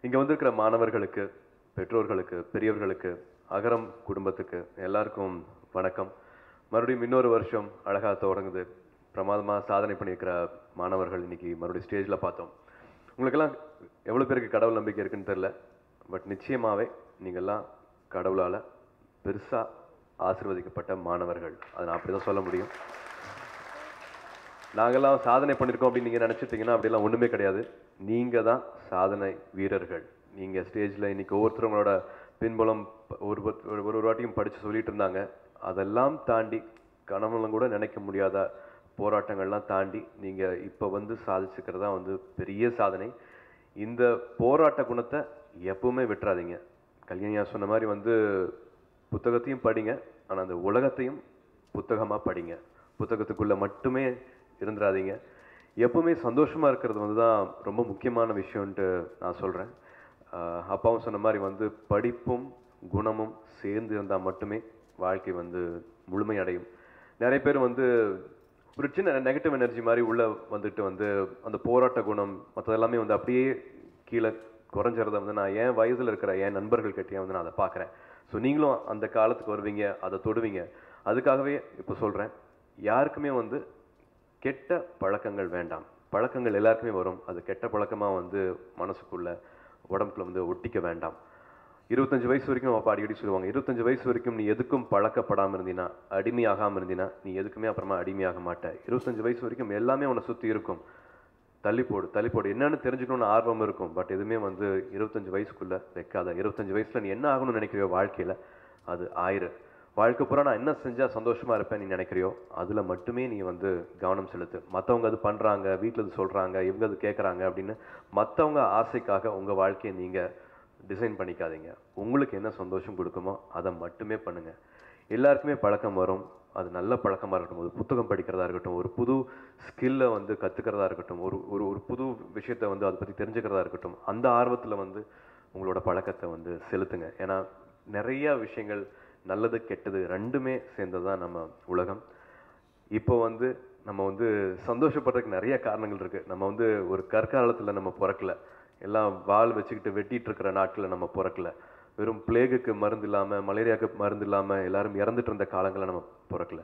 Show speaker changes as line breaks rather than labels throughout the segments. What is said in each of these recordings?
இங்கே வந்திருக்கிற மாணவர்களுக்கு, பெற்றோர்களுக்கு, பெரியவர்களுக்கு, அகரம் குடும்பத்துக்கு எல்லாருக்கும் வணக்கம். மறுபடியும் இன்னொரு வருஷம் அழகாக தொடங்குது. பிரமாதமாக சாதனை பண்ணியிருக்கிற மாணவர்கள் இன்னைக்கு மறுபடியும் ஸ்டேஜில் பார்த்தோம். உங்களுக்கெல்லாம் எவ்வளோ பேருக்கு கடவுள் நம்பிக்கை இருக்குன்னு தெரில. பட் நிச்சயமாகவே நீங்கள்லாம் கடவுளால் பெருசாக ஆசீர்வதிக்கப்பட்ட மாணவர்கள். அதை நான் அப்படி தான் சொல்ல முடியும். நாங்கள்லாம் சாதனை பண்ணியிருக்கோம் அப்படின்னு நீங்கள் நினச்சிட்டிங்கன்னா அப்படிலாம் ஒன்றுமே கிடையாது. நீங்கள் தான் சாதனை வீரர்கள். நீங்கள் ஸ்டேஜில் இன்றைக்கி ஒவ்வொருத்தவங்களோட பின்புலம் ஒரு வாட்டியும் படித்து சொல்லிட்டு இருந்தாங்க. அதெல்லாம் தாண்டி கனவுலாம் கூட நினைக்க முடியாத போராட்டங்கள்லாம் தாண்டி நீங்கள் இப்போ வந்து சாதிச்சுக்கிறதா வந்து பெரிய சாதனை. இந்த போராட்ட குணத்தை எப்பவுமே விட்டுறாதீங்க. கல்யாணியா சொன்ன மாதிரி வந்து புத்தகத்தையும் படிங்க, ஆனால் அந்த உலகத்தையும் புத்தகமாக படிங்க. புத்தகத்துக்குள்ளே மட்டுமே இருந்துடாதீங்க. எப்பவுமே சந்தோஷமாக இருக்கிறது வந்து தான் ரொம்ப முக்கியமான விஷயம்ன்ட்டு நான் சொல்கிறேன். அப்பாவும் சொன்ன மாதிரி வந்து படிப்பும் குணமும் சேர்ந்து இருந்தால் மட்டுமே வாழ்க்கை வந்து முழுமையடையும். நிறைய பேர் வந்து ஒரு சின்ன நெகட்டிவ் எனர்ஜி மாதிரி உள்ளே வந்துட்டு வந்து அந்த போராட்ட குணம் மற்றதெல்லாமே வந்து அப்படியே கீழே குறைஞ்சிறத வந்து நான் என் வயதில் இருக்கிற என் நண்பர்கள் கிட்டே வந்து நான் அதை பார்க்குறேன். ஸோ நீங்களும் அந்த காலத்துக்கு வருவீங்க, அதை தொடுவீங்க. அதுக்காகவே இப்போ சொல்கிறேன், யாருக்குமே வந்து கெட்ட பழக்கங்கள் வேண்டாம். பழக்கங்கள் எல்லாருக்குமே வரும். அது கெட்ட பழக்கமாக வந்து மனசுக்குள்ள உடம்புக்குள்ள வந்து ஒட்டிக்க வேண்டாம். 25 வயசு வரைக்கும் அப்போ அடிக்கடி சொல்லுவாங்க, 25 வயசு வரைக்கும் நீ எதுக்கும் பழக்கப்படாமல் இருந்தீனா, அடிமையாகாமல் இருந்தீனா நீ எதுக்குமே அப்புறமா அடிமையாக மாட்டேன். 25 வயசு வரைக்கும் எல்லாமே உன்னை சுற்றி இருக்கும். தள்ளி போடு என்னன்னு தெரிஞ்சுக்கணும்னு ஆர்வம் இருக்கும். பட் எதுவுமே வந்து 25 வயசுக்குள்ளே வைக்காத. 25 வயசில் நீ என்ன ஆகணும்னு நினைக்கிறியோ வாழ்க்கையில் அது ஆயிரு. வாழ்க்கை பூரா நான் என்ன செஞ்சால் சந்தோஷமாக இருப்பேன் நீ நினைக்கிறியோ அதில் மட்டுமே நீ வந்து கவனம் செலுத்து. மற்றவங்க அது பண்ணுறாங்க, வீட்டில் அது சொல்கிறாங்க, இவங்க அது கேட்குறாங்க அப்படின்னு மற்றவங்க ஆசைக்காக உங்கள் வாழ்க்கையை நீங்கள் டிசைன் பண்ணிக்காதீங்க. உங்களுக்கு என்ன சந்தோஷம் கொடுக்குமோ அதை மட்டுமே பண்ணுங்கள். எல்லாருக்குமே பழக்கம் வரும். அது நல்ல பழக்கமாக இருக்கட்டும், ஒரு புத்தகம் படிக்கிறதா இருக்கட்டும், ஒரு புது ஸ்கில்லை வந்து கற்றுக்கிறதா இருக்கட்டும், ஒரு ஒரு ஒரு புது விஷயத்தை வந்து அதை பற்றி தெரிஞ்சுக்கிறதா இருக்கட்டும், அந்த ஆர்வத்தில் வந்து உங்களோட பழக்கத்தை வந்து செலுத்துங்க. ஏன்னா நிறைய விஷயங்கள் நல்லது கெட்டது ரெண்டுமே சேர்ந்தது தான் நம்ம உலகம். இப்போ வந்து நம்ம வந்து சந்தோஷப்படுறதுக்கு நிறைய காரணங்கள் இருக்குது. நம்ம வந்து ஒரு கற்காலத்தில் நம்ம பிறக்கல. எல்லாம் வால் வச்சுக்கிட்டு வெட்டிகிட்டு இருக்கிற நாட்டில் நம்ம பிறக்கல. வெறும் பிளேகுக்கு மருந்து இல்லாமல், மலேரியாவுக்கு மருந்து இல்லாமல் எல்லாரும் இறந்துட்டு இருந்த காலங்களை நம்ம பிறக்கல.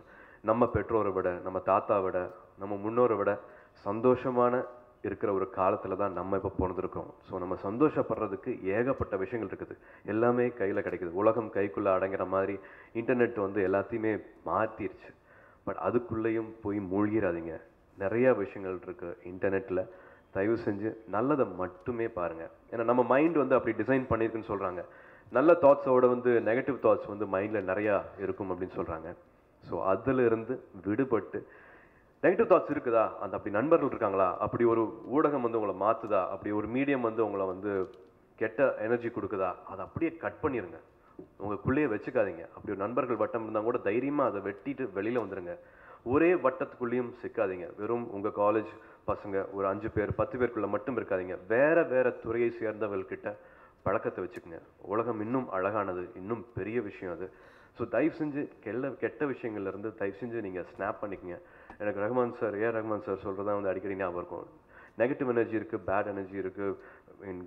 நம்ம பெற்றோரை விட, நம்ம தாத்தா விட, நம்ம முன்னோரை விட சந்தோஷமான இருக்கிற ஒரு காலத்தில் தான் நம்ம இப்போ பிறந்திருக்கோம். ஸோ நம்ம சந்தோஷப்படுறதுக்கு ஏகப்பட்ட விஷயங்கள் இருக்குது. எல்லாமே கையில் கிடைக்குது. உலகம் கைக்குள்ளே அடங்குற மாதிரி இன்டர்நெட் வந்து எல்லாத்தையுமே மாற்றிருச்சு. பட் அதுக்குள்ளேயும் போய் மூழ்கிடாதீங்க. நிறையா விஷயங்கள் இருக்குது இன்டர்நெட்டில். தயவு செஞ்சு நல்லதை மட்டுமே பாருங்கள். ஏன்னா நம்ம மைண்ட் வந்து அப்படி டிசைன் பண்ணியிருக்குன்னு சொல்கிறாங்க. நல்ல தாட்ஸோட வந்து நெகட்டிவ் தாட்ஸ் வந்து மைண்டில் நிறையா இருக்கும் அப்படின்னு சொல்கிறாங்க. ஸோ அதிலிருந்து விடுபட்டு நெகட்டிவ் தாட்ஸ் இருக்குதா, அந்த அப்படி நண்பர்கள் இருக்காங்களா, அப்படி ஒரு ஊடகம் வந்து உங்களை மாற்றுதா, அப்படி ஒரு மீடியம் வந்து உங்களை வந்து கெட்ட எனர்ஜி கொடுக்குதா, அதை அப்படியே கட் பண்ணிடுங்க. உங்களுக்குள்ளேயே வச்சுக்காதீங்க. அப்படி ஒரு நண்பர்கள் வட்டம் இருந்தால் கூட தைரியமாக அதை வெட்டிட்டு வெளியில் வந்துடுங்க. ஒரே வட்டத்துக்குள்ளேயும் சிக்காதீங்க. வெறும் உங்கள் காலேஜ் பசங்க ஒரு 5 பேர் 10 பேருக்குள்ளே மட்டும் இருக்காதீங்க. வேறு துறையை சேர்ந்தவர்கள்கிட்ட பழக்கத்தை வச்சுக்கோங்க. உலகம் இன்னும் அழகானது, இன்னும் பெரிய விஷயம் அது. ஸோ தயவு செஞ்சு கெட்ட விஷயங்கள்லேருந்து தயவு செஞ்சு நீங்கள் ஸ்னாப் பண்ணிக்கங்க. எனக்கு ரஹ்மான் சார், ரஹ்மான் சார் சொல்கிறதா வந்து அடிக்கடி ஞாபகம் இருக்கும். நெகட்டிவ் எனர்ஜி இருக்குது, பேட் எனர்ஜி இருக்குது,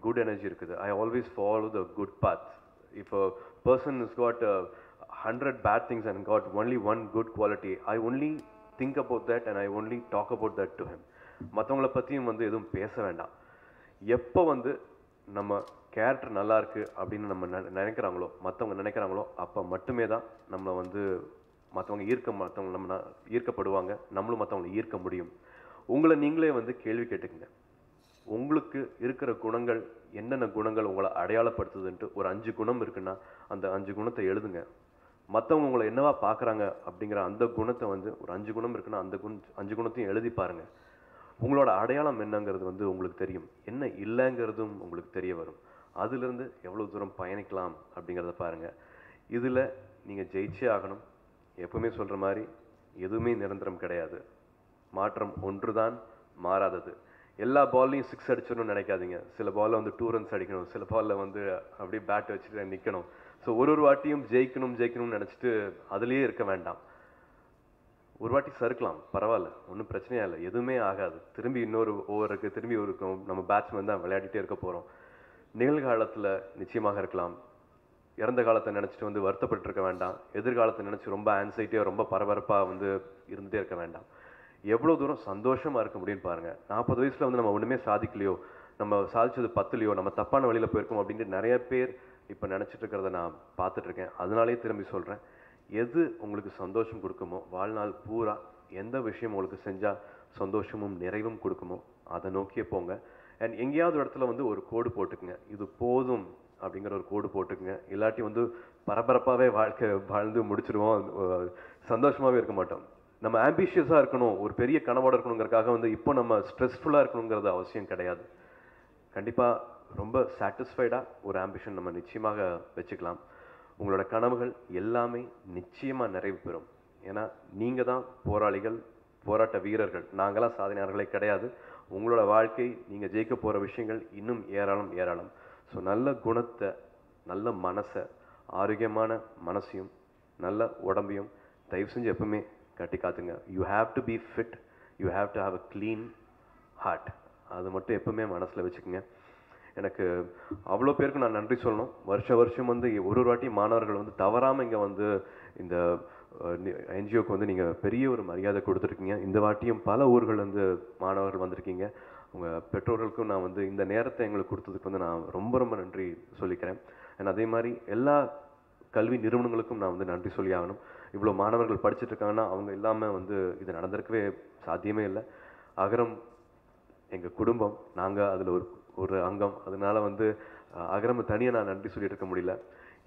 குட் எனர்ஜி இருக்குது. I always follow the good path. If a person is got 100 bad things and got only one good quality, I only think about that and I only talk about that to him. மற்றவங்கள பற்றியும் வந்து எதுவும் பேச வேண்டாம். எப்போ வந்து நம்ம character நல்லா இருக்குது அப்படின்னு நம்ம நினைக்கிறாங்களோ, மற்றவங்க நினைக்கிறாங்களோ, அப்போ மட்டுமே தான் நம்மளை வந்து மற்றவங்க நம்ம ஈர்க்கப்படுவாங்க. நம்மளும் மற்றவங்களை ஈர்க்க முடியும். உங்களை நீங்களே வந்து கேள்வி கேட்டுக்குங்க. உங்களுக்கு இருக்கிற குணங்கள் என்னென்ன குணங்கள் உங்களை அடையாளப்படுத்துதுன்ட்டு ஒரு 5 குணம் இருக்குன்னா அந்த 5 குணத்தை எழுதுங்க. மற்றவங்க உங்களை என்னவா பார்க்குறாங்க அப்படிங்கிற அந்த குணத்தை வந்து ஒரு 5 குணம் இருக்குன்னா அந்த 5 குணத்தையும் எழுதி பாருங்கள். உங்களோட அடையாளம் என்னங்கிறது வந்து உங்களுக்கு தெரியும். என்ன இல்லைங்கிறதும் உங்களுக்கு தெரிய வரும். அதிலிருந்து எவ்வளோ தூரம் பயணிக்கலாம் அப்படிங்கிறத பாருங்கள். இதில் நீங்கள் ஜெயிச்சே ஆகணும். எப்பவுமே சொல்கிற மாதிரி எதுவுமே நிரந்தரம் கிடையாது. மாற்றம் ஒன்று தான் மாறாதது. எல்லா பால்லையும் 6 அடிச்சிடணும்னு நினைக்காதீங்க. சில பாலில் வந்து 2 runs அடிக்கணும், சில பாலில் வந்து அப்படியே பேட் வச்சுட்டு நிற்கணும். ஸோ ஒரு வாட்டியும் ஜெயிக்கணும்னு நினச்சிட்டு அதுலேயே இருக்க வேண்டாம். ஒரு வாட்டி சறுக்கலாம், பரவாயில்ல, ஒன்றும் பிரச்சனையா இல்லை, எதுவுமே ஆகாது. திரும்பி இன்னொரு ஓவர் இருக்குது, திரும்பி இருக்கும், நம்ம பேட்ஸ்மேன் தான் விளையாடிட்டே இருக்க போகிறோம். நிகழ்காலத்தில் நிச்சயமாக இருக்கலாம். இறந்த காலத்தை நினச்சிட்டு வந்து வருத்தப்பட்டு இருக்க வேண்டாம். எதிர்காலத்தை நினச்சி ரொம்ப ஆன்சைட்டியாக ரொம்ப பரபரப்பாக வந்து இருந்துகிட்டே இருக்க வேண்டாம். எவ்வளோ தூரம் சந்தோஷமாக இருக்க முடியும்னு பாருங்கள். 40 வயசில் வந்து நம்ம ஒன்றுமே சாதிக்கலையோ, நம்ம சாதிச்சது 10லையோ, நம்ம தப்பான வழியில் போயிருக்கோம் அப்படின்ட்டு நிறைய பேர் இப்போ நினச்சிட்டு இருக்கிறத நான் பார்த்துட்ருக்கேன். அதனாலேயே திரும்பி சொல்கிறேன், எது உங்களுக்கு சந்தோஷம் கொடுக்குமோ, வாழ்நாள் பூரா எந்த விஷயம் உங்களுக்கு செஞ்சால் சந்தோஷமும் நிறைவும் கொடுக்குமோ அதை நோக்கியே போங்க. அண்ட் எங்கேயாவது இடத்துல வந்து ஒரு கோடு போட்டுக்குங்க, இது போதும் அப்படிங்கிற ஒரு கோடு போட்டுக்குங்க. இல்லாட்டி வந்து பரபரப்பாகவே வாழ்க்கை வாழ்ந்து முடிச்சிடுவோம், சந்தோஷமாகவே இருக்க மாட்டோம். நம்ம ஆம்பிஷியஸாக இருக்கணும், ஒரு பெரிய கனவோடு இருக்கணுங்கிறதுக்காக வந்து இப்போ நம்ம ஸ்ட்ரெஸ்ஃபுல்லாக இருக்கணுங்கிறது அவசியம் கிடையாது. கண்டிப்பாக ரொம்ப சாட்டிஸ்ஃபைடாக ஒரு ஆம்பிஷன் நம்ம நிச்சயமாக வச்சுக்கலாம். உங்களோட கனவுகள் எல்லாமே நிச்சயமாக நிறைவு பெறும். ஏன்னா நீங்கள் தான் போராளிகள், போராட்ட வீரர்கள். நாங்களாம் சாதனையாளர்களே கிடையாது. உங்களோட வாழ்க்கை, நீங்கள் ஜெயிக்க போகிற விஷயங்கள் இன்னும் ஏராளம் ஏராளம். ஸோ நல்ல குணத்தை, நல்ல மனசை, ஆரோக்கியமான மனசையும் நல்ல உடம்பையும் தயவு செஞ்சு எப்பவுமே கட்டி காத்துங்க. You have to be fit, you have to have a clean heart. அது மட்டும் எப்பவுமே மனசில் வச்சுக்கோங்க. எனக்கு அவ்வளோ பேருக்கு நான் நன்றி சொல்லணும். வருஷம் வந்து ஒரு வாட்டி மாணவர்கள் வந்து தவறாமல் இங்கே வந்து இந்த என்ஜிஓக்கு வந்து நீங்கள் பெரிய ஒரு மரியாதை கொடுத்துருக்கீங்க. இந்த வாட்டியும் பல ஊர்கள் வந்து மாணவர்கள் வந்திருக்கீங்க. உங்கள் பெற்றோர்களுக்கும் நான் வந்து இந்த நேரத்தை எங்களுக்கு கொடுத்ததுக்கு வந்து நான் ரொம்ப ரொம்ப நன்றி சொல்லிக்கிறேன். அண்ட் அதே மாதிரி எல்லா கல்வி நிறுவனங்களுக்கும் நான் வந்து நன்றி சொல்லி ஆகணும். இவ்வளோ மாணவர்கள் படிச்சுட்டு இருக்காங்கன்னா அவங்க இல்லாமல் வந்து இது நடந்திருக்கவே சாத்தியமே இல்லை. அகரம் எங்கள் குடும்பம், நாங்கள் அதில் ஒரு அங்கம். அதனால வந்து அகரம் தனியாக நான் நன்றி சொல்லிட்டு இருக்க முடியல.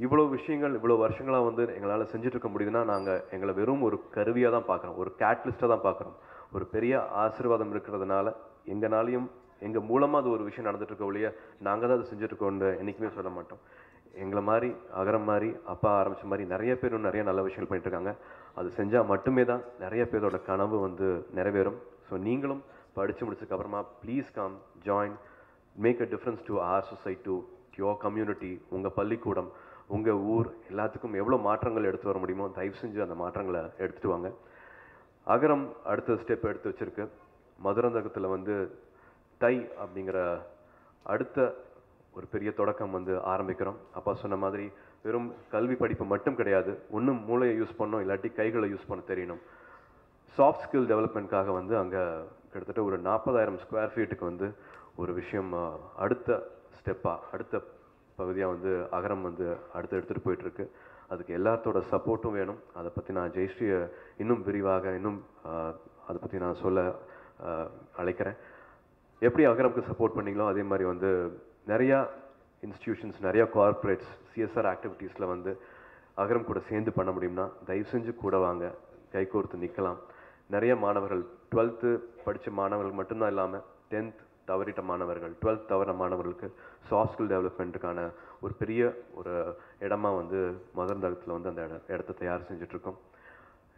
இவ்வளோ விஷயங்கள் இவ்வளோ வருஷங்களாக வந்து எங்களால் செஞ்சுட்டு இருக்க முடியுதுன்னா நாங்கள் எங்களை வெறும் ஒரு கருவியாக தான் பார்க்குறோம், ஒரு கேட்லிஸ்ட்டாக தான் பார்க்குறோம். ஒரு பெரிய ஆசீர்வாதம் இருக்கிறதுனால எங்களாலையும் எங்கள் மூலமாக அது ஒரு விஷயம் நடந்துட்டு இருக்க ஒழிய நாங்கள் தான் அதை செஞ்சுட்ருக்கோன்னு என்றைக்குமே சொல்ல மாட்டோம். எங்களை மாதிரி அகரம் மாதிரி அப்பா ஆரம்பித்த மாதிரி நிறைய பேர் நிறைய நல்ல விஷயங்கள் பண்ணிட்டுருக்காங்க. அது செஞ்சால் மட்டுமே தான் நிறைய பேரோட கனவு வந்து நிறைவேறும். ஸோ நீங்களும் படித்து முடிச்சதுக்கப்புறமா please come join, make a difference to our society, to your community. உங்கள் பள்ளிக்கூடம், உங்கள் ஊர் எல்லாத்துக்கும் எவ்வளோ மாற்றங்கள் எடுத்து வர முடியுமோ தயவு செஞ்சு அந்த மாற்றங்களை எடுத்துகிட்டு வாங்க. அகரம் அடுத்த ஸ்டெப் எடுத்து வச்சுருக்கு. மதுராந்தகத்தில் வந்து தை அப்படிங்கிற அடுத்த ஒரு பெரிய தொடக்கம் வந்து ஆரம்பிக்கிறோம். அப்பா சொன்ன மாதிரி வெறும் கல்வி படிப்பு மட்டும் கிடையாது, ஒன்றும் மூளையை யூஸ் பண்ணணும், இல்லாட்டி கைகளை யூஸ் பண்ண தெரியணும். சாஃப்ட் ஸ்கில் டெவலப்மெண்ட்காக வந்து அங்கே கிட்டத்தட்ட ஒரு 40,000 ஸ்கொயர் ஃபீட்டுக்கு வந்து ஒரு விஷயம் அடுத்த ஸ்டெப்பாக, அடுத்த பகுதியாக வந்து அகரம் வந்து அடுத்து எடுத்துகிட்டு போயிட்டுருக்கு. அதுக்கு எல்லாத்தோட சப்போர்ட்டும் வேணும். அதை பற்றி நான் ஜெயஸ்ரீயை இன்னும் விரிவாக இன்னும் அதை பற்றி நான் சொல்ல அழைக்கிறேன். எப்படி அகரம்க்கு சப்போர்ட் பண்ணிங்களோ அதே மாதிரி வந்து நிறையா இன்ஸ்டிடியூஷன்ஸ், நிறையா கார்ப்பரேட்ஸ் சிஎஸ்ஆர் ஆக்டிவிட்டீஸில் வந்து அகரம் கூட சேர்ந்து பண்ண முடியும்னா தயவு செஞ்சு கூட வாங்க, கைகோர்த்து நிற்கலாம். நிறைய மாணவர்கள் 12th படித்த மாணவர்கள் மட்டும்தான் இல்லாமல் 10th தவறிட்ட மாணவர்கள், 12th தவற மாணவர்களுக்கு சாஃப்ட் ஸ்கில் டெவலப்மெண்ட்டுக்கான ஒரு பெரிய ஒரு இடமா வந்து மதுராந்தகத்தில் வந்து அந்த இடத்த தயார் செஞ்சிட்ருக்கோம்.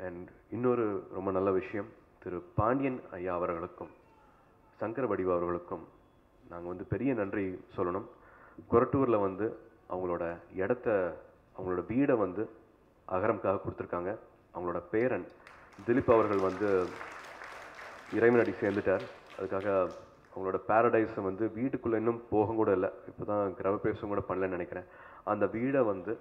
அண்ட் இன்னொரு ரொம்ப நல்ல விஷயம், திரு பாண்டியன் ஐயா அவர்களுக்கும் சங்கர வடிவா அவர்களுக்கும் நாங்கள் வந்து பெரிய நன்றி சொல்லணும். கொரட்டூரில் வந்து அவங்களோட இடத்த, அவங்களோட வீடை வந்து அகரம்காக கொடுத்துருக்காங்க. அவங்களோட பேரன் திலீப் அவர்கள் வந்து இறைவனடி சேர்ந்துட்டார். அதுக்காக அவங்களோட பேரடைஸை வந்து வீட்டுக்குள்ளே இன்னும் போக கூட இல்லை, இப்போ தான் கிரகப்பிரவேசம் கூட பண்ணலன்னு நினைக்கிறேன். அந்த வீடை வந்து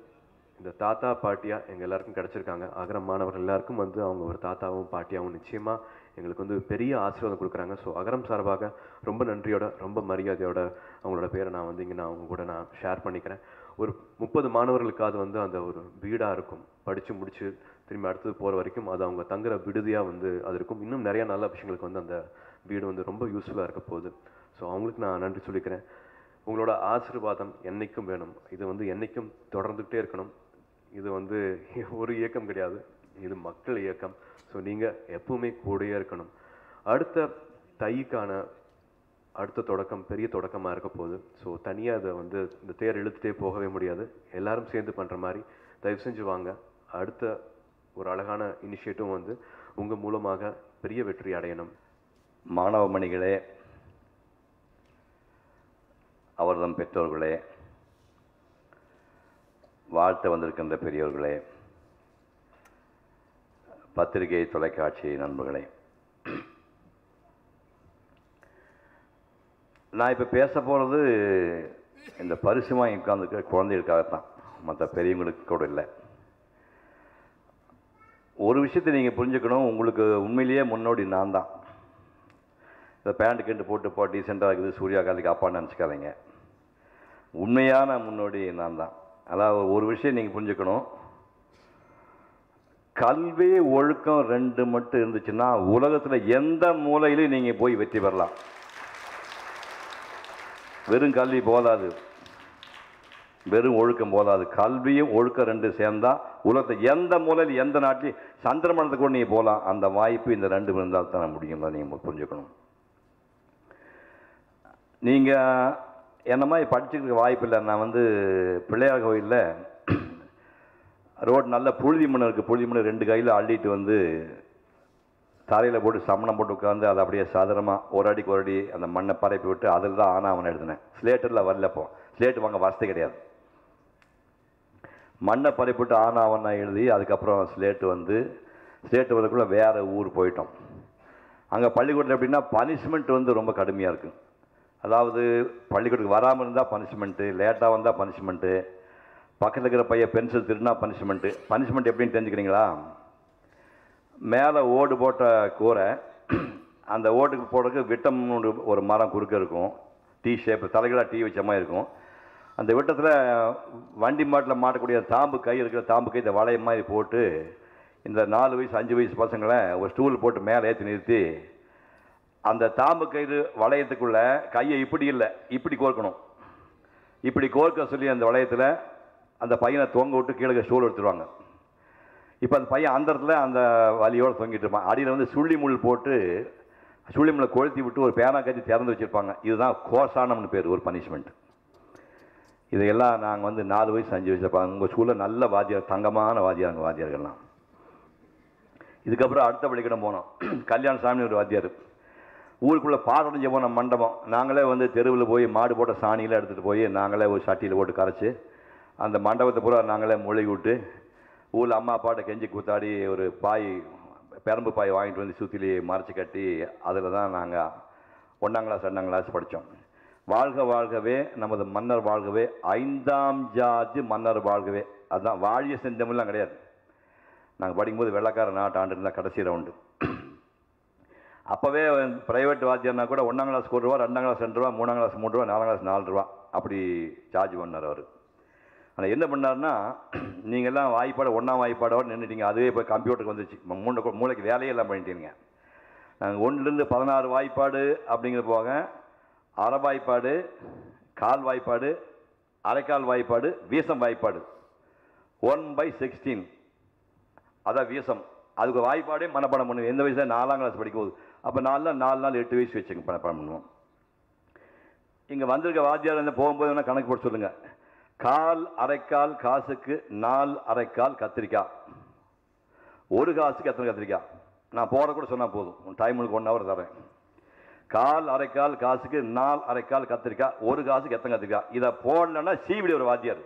இந்த தாத்தா பாட்டியாக எங்கள் எல்லாருக்கும் கிடச்சிருக்காங்க. அகரம் மாணவர்கள் எல்லாருக்கும் வந்து அவங்க ஒரு தாத்தாவும் பாட்டியாகவும் நிச்சயமாக எங்களுக்கு வந்து பெரிய ஆசீர்வாதம் கொடுக்குறாங்க. ஸோ அகரம் சார்பாக ரொம்ப நன்றியோட, ரொம்ப மரியாதையோட அவங்களோட பேரை நான் வந்து இங்கே அவங்க கூட நான் ஷேர் பண்ணிக்கிறேன். ஒரு 30 மாணவர்களுக்காவது வந்து அந்த ஒரு வீடாக இருக்கும், படித்து முடித்து திரும்பி அடுத்தது போகிற வரைக்கும் அது அவங்க தங்குற விடுதியாக வந்து அது இருக்கும். இன்னும் நிறையா நல்ல விஷயங்களுக்கு வந்து அந்த வீடு வந்து ரொம்ப யூஸ்ஃபுல்லாக இருக்க போகுது. ஸோ அவங்களுக்கு நான் நன்றி சொல்லிக்கிறேன். உங்களோட ஆசீர்வாதம் என்றைக்கும் வேணும். இது வந்து என்றைக்கும் தொடர்ந்துகிட்டே இருக்கணும். இது வந்து ஒரு இயக்கம் கிடையாது, இது மக்கள் இயக்கம். ஸோ நீங்கள் எப்பவுமே கூடயே இருக்கணும். அடுத்த தைக்கான அடுத்த தொடக்கம் பெரிய தொடக்கமாக இருக்க போகுது. ஸோ தனியாக அதை வந்து இந்த தேர் இழுத்துட்டே போகவே முடியாது. எல்லாரும் சேர்ந்து பண்ணுற மாதிரி தயவு செஞ்சு வாங்க. அடுத்த ஒரு அழகான இனிஷியேட்டிவ் வந்து உங்கள் மூலமாக பெரிய வெற்றி அடையணும்.
மாணவ மணிகளே, அவர்தம் பெற்றோர்களே, வாழ்த்து வந்திருக்கின்ற பெரியோர்களே, பத்திரிகை தொலைக்காட்சி நண்பர்களே, நான் இப்போ பேச போகிறது இந்த பரிசு வாங்கி உட்காந்துருக்கிற குழந்தைகளுக்காகத்தான், மற்ற பெரியவங்களுக்கு கூட இல்லை. ஒரு விஷயத்தை நீங்கள் புரிஞ்சுக்கணும், உங்களுக்கு உண்மையிலேயே முன்னோடி நான் தான். இந்த பேண்ட் கிண்டு போட்டு டீசெண்டாக இருக்குது சூர்யா காந்திக்கு அப்பான்னு நினச்சிக்காதீங்க. உண்மையான முன்னோடி நான் தான். அதாவது ஒரு விஷயம் நீங்கள் புரிஞ்சுக்கணும், கல்வி ஒழுக்கம் ரெண்டு மட்டும் இருந்துச்சுன்னா உலகத்தில் எந்த மூலையிலையும் நீங்கள் போய் வெற்றி பெறலாம். வெறும் கல்வி போதாது, வெறும் ஒழுக்கம் போதாது, கல்வியும் ஒழுக்கம் ரெண்டு சேர்ந்தா உலகத்தில் எந்த மூலையில் எந்த நாட்டிலையும் சந்திரமண்டலத்துக்கு கூட நீங்கள் போகலாம். அந்த வாய்ப்பு இந்த ரெண்டு இருந்தால் தான் முடியும். நீங்கள் புரிஞ்சுக்கணும். நீங்கள் என்ன மாதிரி படிச்சுக்க வாய்ப்பு இல்லை. நான் பிள்ளையார் கோயிலில் ரோடு நல்ல புழுதி மண் இருக்குது, புழுதி மண் 2 கையில் அள்ளிட்டு தரையில் போட்டு சமணம் போட்டு உட்காந்து அதை அப்படியே சாதாரணமாக ஒரு அடிக்கு ஒரு அடி அந்த மண்ணை பரப்பி விட்டு அதில் தான் ஆனாவன் எழுதினேன். ஸ்லேட்டரில் வரலப்போ, ஸ்லேட்டு வாங்க வசதி கிடையாது. மண்ணை பரப்பிவிட்டு ஆனாவன்னா எழுதி அதுக்கப்புறம் ஸ்லேட்டு வரக்குள்ளே வேறு ஊர் போயிட்டோம். அங்கே பள்ளிக்கூடத்தில் எப்படின்னா பனிஷ்மெண்ட் ரொம்ப கடுமையாக இருக்குது. அதாவது பள்ளிக்கூடத்துக்கு வராமல் இருந்தால் பனிஷ்மெண்ட்டு, லேட்டாக வந்தால் பனிஷ்மெண்ட்டு, பக்கத்தில் இருக்கிற பையன் பென்சில் திருடினா பனிஷ்மெண்ட்டு. பனிஷ்மெண்ட் எப்படின்னு தெரிஞ்சுக்கிறீங்களா? மேலே ஓடு போட்ட கூரை, அந்த ஓட்டுக்கு போடுறதுக்கு விட்டம்னு ஒரு மரம் குறுக்க இருக்கும், டீ ஷேப், தலைகளாக டீ வச்ச மாதிரி இருக்கும். அந்த விட்டத்தில் வண்டி மாட்டில் மாட்டக்கூடிய தாம்பு கை இருக்கிற தாம்பு கை இந்த வளைய மாதிரி போட்டு இந்த 4 வயசு 5 வயசு பசங்களை ஒரு ஸ்டூல் போட்டு மேலே ஏற்றி நிறுத்தி அந்த தாம்பு கயிறு வளையத்துக்குள்ள கையை இப்படி இல்லை இப்படி கோர்க்கணும். இப்படி கோர்க்க சொல்லி அந்த வளையத்தில் அந்த பையனை தொங்க விட்டு கீழே ஸ்டூல் எடுத்துருவாங்க. இப்போ அந்த பையன் அந்த இடத்துல அந்த வலியோடு தொங்கிட்டு இருப்பான். அடியில் சுள்ளி முள் போட்டு சுள்ளி முள்ளை கொளுத்தி விட்டு ஒரு பேனா கட்டி திறந்து வச்சுருப்பாங்க. இதுதான் கோசானம்னு பேர், ஒரு பனிஷ்மெண்ட். இதையெல்லாம் நாங்கள் 4 வயசு 5 வயசு இருப்பாங்க. உங்கள் ஸ்கூலில் நல்ல வாத்தியார், தங்கமான வாத்தியார், வாத்தியார்கள்லாம். இதுக்கப்புறம் அடுத்த பள்ளிக்கூடம் போனோம். கல்யாணசாமி ஒரு வாத்தியார். ஊருக்குள்ளே பாரடைஞ்ச போன மண்டபம். நாங்களே தெருவில் போய் மாடு போட்ட சாணியில் எடுத்துகிட்டு போய் நாங்களே ஒரு சட்டியில் போட்டு கரைச்சி அந்த மண்டபத்தை பூரா நாங்களே மொழி விட்டு ஊரில் அம்மா அப்பாட்ட கெஞ்சி கூத்தாடி ஒரு பாய், பெரம்பு பாய் வாங்கிட்டு சுற்றிலி மறைச்சி கட்டி அதில் தான் நாங்கள் 1ஆம் கிளாஸ் 2ஆம் கிளாஸ் படித்தோம். வாழ்க வாழ்கவே நமது மன்னர் வாழ்கவே, 5ஆம் ஜார்ஜ் மன்னர் வாழ்கவே. அதுதான், வாழிய செந்தமிழ்லாம் கிடையாது. நாங்கள் படிக்கும்போது வெள்ளக்கார நாட்டு ஆண்டு இருந்தால் கடைசி ரவுண்டு. அப்போவே ப்ரைவேட் வாத்தியார்னா கூட 1ஆம் கிளாஸ் 1 ரூபா, 2ஆம் கிளாஸ் 2 ரூபா, 3ஆம் கிளாஸ் 3 ரூபா, 4ஆம் கிளாஸ் 4 ரூபா அப்படி சார்ஜ் பண்ணார் அவர். ஆனால் என்ன பண்ணார்னா, நீங்கள்லாம் வாய்ப்பாடு 1ஆம் வாய்ப்பாடோடு நின்றுட்டீங்க, அதுவே இப்போ கம்ப்யூட்டருக்கு வந்துச்சு, மூளைக்கு வேலையெல்லாம் பண்ணிட்டீங்க. நாங்கள் 1லேருந்து 16 வாய்ப்பாடு அப்படிங்கிற போக அரை வாய்ப்பாடு, கால் வாய்ப்பாடு, அரைக்கால் வாய்ப்பாடு, வீசம் வாய்ப்பாடு 1/16 அதான் வீசம். அதுக்கு வாய்ப்பாடே மனப்பாடம் பண்ணுவோம். எந்த வயசில் 4ஆம் கிளாஸ் படிக்கும்போது. அப்போ 4 நாள் 8 வயசு வச்சுங்க மனப்பாடம் பண்ணுவோம். இங்கே வந்திருக்க வாத்தியார் போகும்போது கணக்கு போட்டு சொல்லுங்கள். கால் அரைக்கால் காசுக்கு 4 அரைக்கால் கத்திரிக்காய், 1 காசுக்கு எத்தனை கத்திரிக்காய்? நான் போகிற கூட சொன்னால் போதும், டைமுக்கு 1 ஹவர் தரேன். கால் அரைக்கால் காசுக்கு 4 அரைக்கால் கத்திரிக்காய், 1 காசுக்கு எத்தனை கத்திரிக்காய்? இதை போடலன்னா சீவிடி ஒரு வாத்தியார்.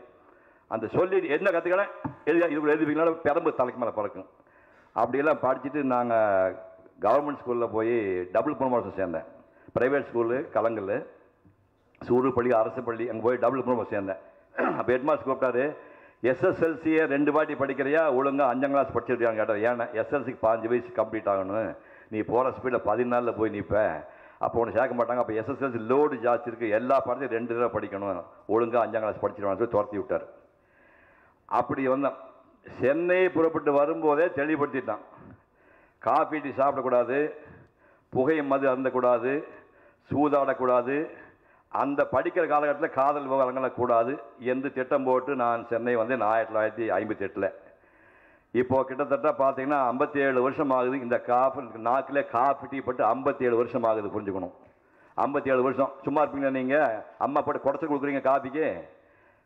அந்த சொல்லி என்ன கற்றுக்கிறேன் இதுக்குள்ள எழுதிப்பீங்களா பெரம்பு தலைக்கு மேலே பறக்கும். அப்படியெல்லாம் படிச்சுட்டு நாங்கள் கவர்மெண்ட் ஸ்கூலில் போய் டபுள் ப்ரமோஷன் சேர்ந்தேன். ப்ரைவேட் ஸ்கூலு கலங்கல், சூடு பள்ளி, அரசு பள்ளி, அங்கே போய் டபுள் ப்ரமோஷன் சேர்ந்தேன். அப்போ ஹெட்மாஸ்டர் கூப்பிட்டாரு, எஸ்எஸ்எல்சியை 2 வாட்டி படிக்கிறியா, ஒழுங்காக 5ஆம் கிளாஸ் படிச்சிருக்கியான்னு கேட்டார். ஏன்னா எஸ்எல்சிக்கு 15 வயசு கம்ப்ளீட் ஆகணும், நீ போகிற ஸ்பீடில் 10 நாளில் போய் நிற்ப, அப்போ ஒன்று சேர்க்க மாட்டாங்க. அப்போ எஸ்எஸ்எல்சி லோடு ஜாஸ்தி இருக்குது, எல்லா பாடத்தையும் 2 தடவை படிக்கணும், ஒழுங்காக 5ஆம் கிளாஸ் படிச்சிருவான்னு சொல்லி துரத்தி விட்டார். அப்படி வந்தேன். சென்னை புறப்பட்டு வரும்போதே தெளிவுபடுத்திட்டான். காஃபி டீ சாப்பிடக்கூடாது, புகை மது அருந்தக்கூடாது, சூதாடக்கூடாது, அந்த படிக்கிற காலகட்டத்தில் காதல் விவகாரங்களை கூடாது என்று திட்டம் போட்டு நான் சென்னை வந்தேன் 1958. இப்போது கிட்டத்தட்ட பார்த்தீங்கன்னா 57 வருஷம் ஆகுது. இந்த நாக்கில் காஃபி டீ பட்டு 57 வருஷம் ஆகுது. புரிஞ்சுக்கணும், 57 வருஷம். சும்மா இருப்பீங்களா நீங்கள்? அம்மா போட்டு குடச்சி கொடுக்குறீங்க காஃபிக்கு,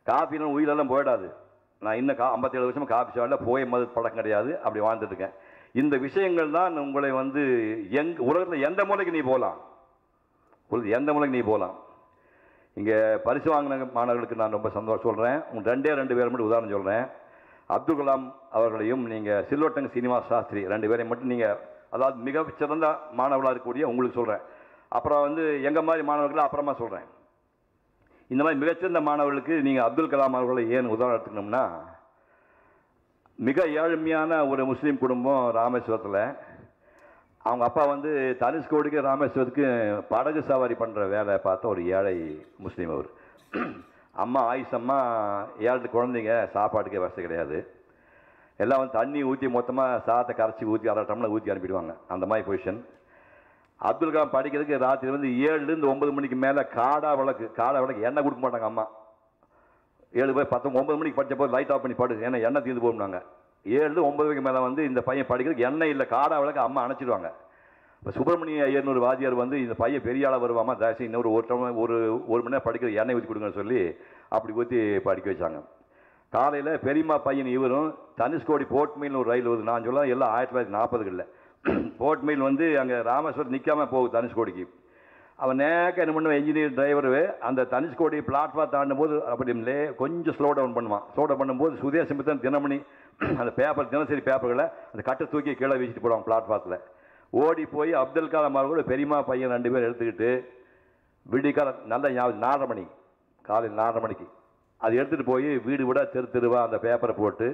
காஃபின்னு உயிரெல்லாம் போயிடாது. நான் இன்னும் 57 வருஷமாக காஃபி சாப்பிடல, போய் மது பழக்கம் கிடையாது, அப்படி வாழ்ந்துட்டுருக்கேன். இந்த விஷயங்கள் தான் உங்களை உலகத்தில் எந்த மூலைக்கு நீ போகலாம், எந்த மூலைக்கு நீ போகலாம். இங்கே பரிசு வாங்கின மாணவர்களுக்கு நான் ரொம்ப சந்தோஷம் சொல்கிறேன். 2 பேர் மட்டும் உதாரணம் சொல்கிறேன். அப்துல் கலாம் அவர்களையும் நீங்கள் சில்வட்டங்க சீனிவாஸ் சாஸ்திரி 2 பேரையும் மட்டும் நீங்கள், அதாவது மிகச்சிறந்த மாணவர்களாக இருக்கக்கூடிய உங்களுக்கு சொல்கிறேன். அப்புறம் எங்கள் மாதிரி மாணவர்களை அப்புறமா சொல்கிறேன். இந்த மாதிரி மிகச்சிறந்த மாணவர்களுக்கு நீங்கள் அப்துல் கலாம் அவர்களை ஏன் உதாரணம் எடுத்துக்கணும்னா, மிக ஏழ்மையான ஒரு முஸ்லீம் குடும்பம் ராமேஸ்வரத்தில். அவங்க அப்பா வந்து தனுஷ்கோடிக்கு ராமேஸ்வரத்துக்கு படகு சவாரி பண்ணுற வேலை பார்த்த ஒரு ஏழை முஸ்லீம். அவர் அம்மா ஆயிஷம்மா 7 குழந்தைங்க, சாப்பாட்டுக்கே வசதி கிடையாது. எல்லாம் வந்து தண்ணி ஊற்றி மொத்தமாக சாதத்தை கரைச்சி ஊற்றி 1/2 டம்ளர் ஊற்றி அனுப்பிடுவாங்க. அந்த மாதிரி பொசிஷன். அப்துல் கலாம் படிக்கிறதுக்கு ராத்திரி வந்து 7லேருந்து 9 மணிக்கு மேலே காடா விளக்கு எண்ணெய் கொடுக்க மாட்டாங்க அம்மா. 7 போய் 10 9 மணிக்கு படித்த போது லைட் ஆஃப் பண்ணி படு, ஏன்னா எண்ணெய் தீர்ந்து போகும்னாங்க. 7 9 மணிக்கு மேலே வந்து இந்த பையன் படிக்கிறதுக்கு எண்ணெய் இல்லை, காடா விளக்கு அம்மா அணைச்சிடுவாங்க. இப்போ சுப்பிரமணிய ஐயர்னு வாத்தியார் வந்து இந்த பையன் பெரிய ஆளாக வருவாமா, தயவுசெய்து இன்னொரு ஒரு மணி நேரம் படிக்கிற எண்ணெய் ஊற்றி கொடுங்கன்னு சொல்லி அப்படி ஊற்றி படிக்க வச்சாங்க. காலையில் பெரியம்மா பையன் இவரும் தனுஷ்கோடி போர்ட் மெயில்னு ஒரு ரயில் வருது. நான் சொல்ல எல்லாம் 1940களில் போர்ட் மெயில் வந்து அங்கே ராமேஸ்வரம் நிற்காமல் போகுது தனுஷ்கோடிக்கு. அவன் நேக்க என்ன பண்ணுவான், என்ஜினியர் டிரைவரு அந்த தனுஷ்கோடி பிளாட்ஃபார்ம் தாண்டும் போது அப்படி கொஞ்சம் ஸ்லோ டவுன் பண்ணுவான். ஸ்லோ டவுன் பண்ணும்போது சுதேசமித்தன் தினமணி அந்த பேப்பர் தினசரி பேப்பர்களை அந்த கட்டை தூக்கி கீழே வீசிட்டு போடுவான் பிளாட்ஃபார்த்தில். ஓடி போய் அப்துல் கலாம் அவர்கள் பெரியம்மா பையன் 2 பேர் எடுத்துக்கிட்டு விடிக்கால நல்ல 4:30 மணி, காலையில் 4:30 மணிக்கு அது எடுத்துகிட்டு போய் வீடு விட தெருவா அந்த பேப்பரை போட்டு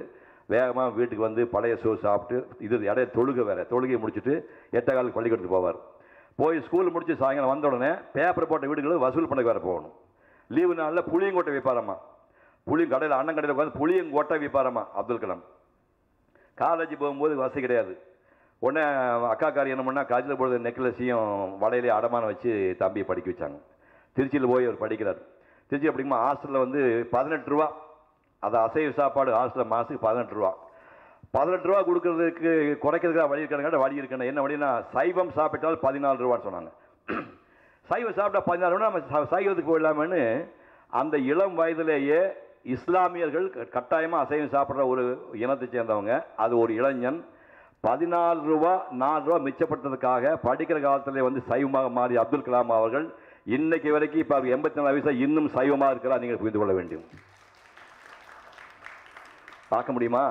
வேகமாக வீட்டுக்கு வந்து பழைய சோறு சாப்பிட்டு இது இடைய தொழுகை முடிச்சுட்டு 8 காலுக்கு பள்ளிக்கூடத்துக்கு போவார். போய் ஸ்கூல் முடிச்சு சாயங்காலம் வந்த உடனே பேப்பர் போட்ட வீடுகளும் வசூல் பண்ண வேறு போகணும். லீவு நாளில் புளியங்கொட்டை வைப்பாரம்மா. கடையில் அண்ணன் கடையில் உட்காந்து புளியங்கொட்டை வைப்பாரம்மா அப்துல் கலாம். காலேஜ் போகும்போது வசதி கிடையாது. உடனே அக்காக்காரி என்ன பண்ணால் காலேஜில் போடுறது நெக்லஸையும் வலையிலே அடமானம் வச்சு தம்பியை படிக்க வச்சாங்க. திருச்சியில் போய் அவர் படிக்கிறார். திருச்சி அப்படிங்கும்போது ஹாஸ்டலில் வந்து 18 ரூபா, அது அசைவ சாப்பாடு ஹாஸ்டலில் மாதத்துக்கு 18 ரூபா. 18 ரூபா கொடுக்கறதுக்கு குறைக்கிறதுக்காக வழி இருக்கணும். என்ன வழின்னா, சைவம் சாப்பிட்டால் 14 ரூபான்னு சொன்னாங்க. சைவம் சாப்பிட்டா 14 ரூபா, நம்ம சைவத்துக்கு போயிடலாமேன்னு அந்த இளம் வயதிலேயே இஸ்லாமியர்கள் கட்டாயமாக அசைவம் சாப்பிட்ற ஒரு இனத்தை சேர்ந்தவங்க. அது ஒரு இளைஞன் 14 ரூபா 4 ரூபா மிச்சப்பட்டதுக்காக படிக்கிற காலத்திலே வந்து சைவமாக மாறி அப்துல் கலாம் அவர்கள் இன்னைக்கு வரைக்கும் இப்போ 84 வயசா இன்னும் சைவமாக இருக்கிறார். நீங்கள் புரிந்து கொள்ள வேண்டும். பார்க்க முடியுமா?